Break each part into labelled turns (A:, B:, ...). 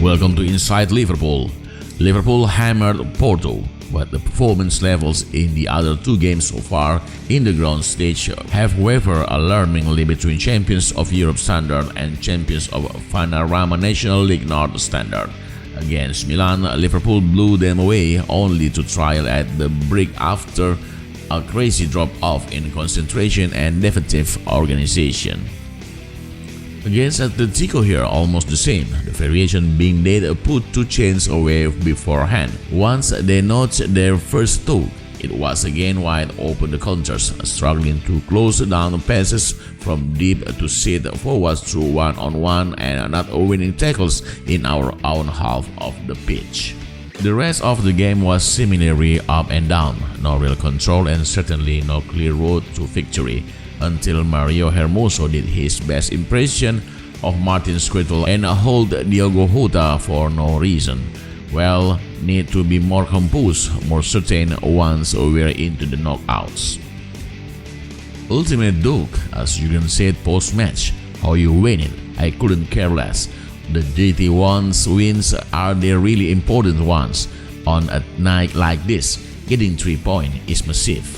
A: Welcome to Inside Liverpool. Liverpool hammered Porto, but the performance levels in the other two games so far in the ground stage have wavered alarmingly between champions of Europe standard and champions of Panorama National League North standard. Against Milan, Liverpool blew them away only to trial at the break after a crazy drop-off in concentration and defensive organization. Against Atletico here, almost the same, the variation being they'd put two chains away beforehand. Once they notched their first toe, it was again wide open the counters, struggling to close down passes from deep to sit forwards through one-on-one and not winning tackles in our own half of the pitch. The rest of the game was similarly up and down, no real control and certainly no clear road to victory, until Mario Hermoso did his best impression of Martin Skrtel and hold Diogo Jota for no reason. Well, need to be more composed, more certain once we're into the knockouts. Ultimate Duke, as Jurgen said post-match, how you win it, I couldn't care less. The dirty wins are the really important ones. On a night like this, getting 3 points is massive.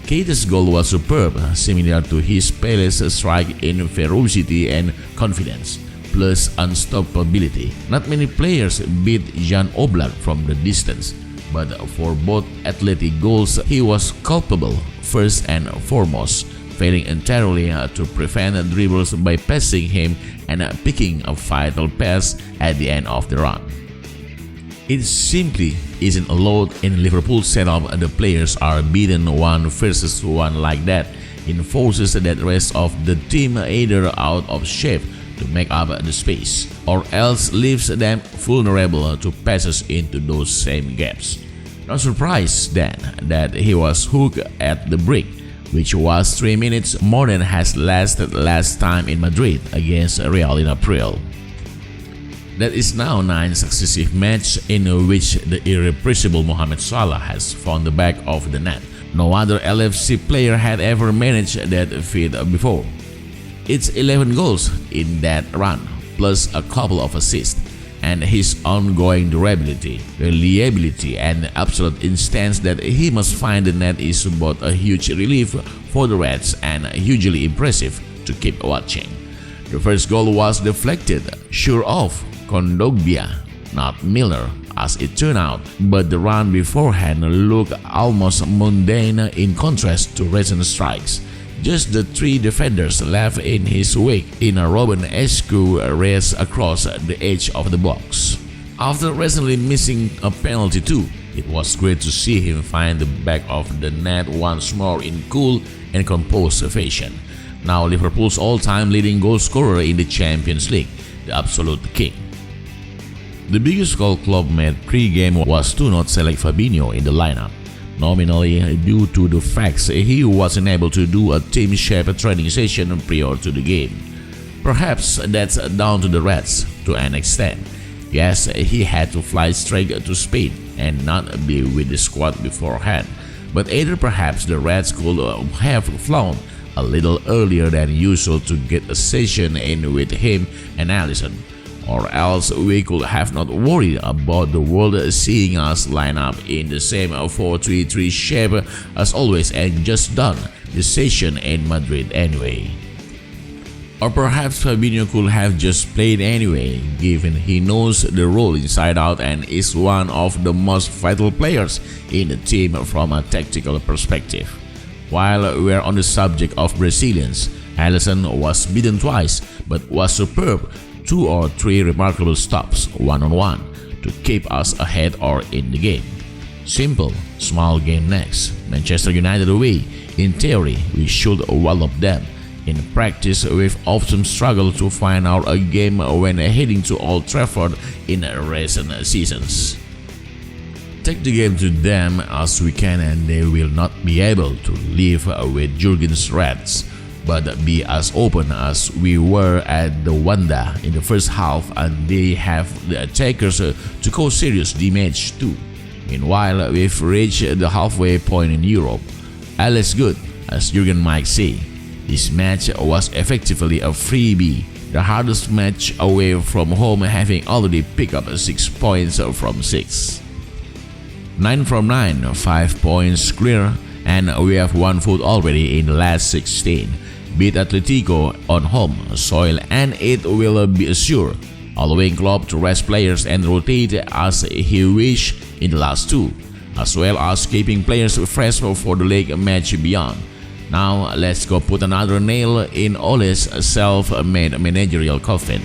A: Keita's goal was superb, similar to his Pele's strike in ferocity and confidence, plus unstoppability. Not many players beat Jan Oblak from the distance, but for both athletic goals he was culpable first and foremost, failing entirely to prevent dribbles by passing him and picking a vital pass at the end of the run. It simply isn't allowed in Liverpool setup. The players are beaten 1 versus 1 like that. It forces the rest of the team either out of shape to make up the space, or else leaves them vulnerable to passes into those same gaps. No surprise then that he was hooked at the break, which was 3 minutes more than has lasted last time in Madrid against Real in April. That is now 9 successive matches in which the irrepressible Mohamed Salah has found the back of the net. No other LFC player had ever managed that feat before. It's 11 goals in that run, plus a couple of assists, and his ongoing durability, reliability, and absolute instance that he must find the net is both a huge relief for the Reds and hugely impressive to keep watching. The first goal was deflected, sure of Kondogbia, not Miller, as it turned out, but the run beforehand looked almost mundane in contrast to recent strikes. Just the 3 defenders left in his wake in a Robben-esque race across the edge of the box. After recently missing a penalty too, it was great to see him find the back of the net once more in cool and composed fashion. Now Liverpool's all-time leading goal scorer in the Champions League, the absolute king. The biggest call club made pre-game was to not select Fabinho in the lineup, nominally due to the fact he wasn't able to do a team-shape training session prior to the game. Perhaps that's down to the Reds to an extent. Yes, he had to fly straight to Spain and not be with the squad beforehand, but either perhaps the Reds could have flown a little earlier than usual to get a session in with him and Alisson, or else we could have not worried about the world seeing us line up in the same 4-3-3 shape as always and just done the session in Madrid anyway. Or perhaps Fabinho could have just played anyway, given he knows the role inside out and is one of the most vital players in the team from a tactical perspective. While we're on the subject of Brazilians, Alisson was beaten twice but was superb. 2 or 3 remarkable stops one-on-one to keep us ahead or in the game. Simple, small game next. Manchester United away. In theory, we should wallop them. In practice, we've often struggled to find out a game when heading to Old Trafford in recent seasons. Take the game to them as we can and they will not be able to live with Jurgen's Reds, but be as open as we were at the Wanda in the first half, and they have the attackers to cause serious damage too. Meanwhile, we've reached the halfway point in Europe. All is good, as Jurgen might say. This match was effectively a freebie the hardest match away from home, having already picked up 6 points from 6. 9 from 9, 5 points clear, and we have 1 foot already in the last 16. Beat Atletico on home soil, and it will be assured, allowing Klopp to rest players and rotate as he wish in the last 2, as well as keeping players fresh for the league match beyond. Now let's go put another nail in Ole's self-made managerial coffin.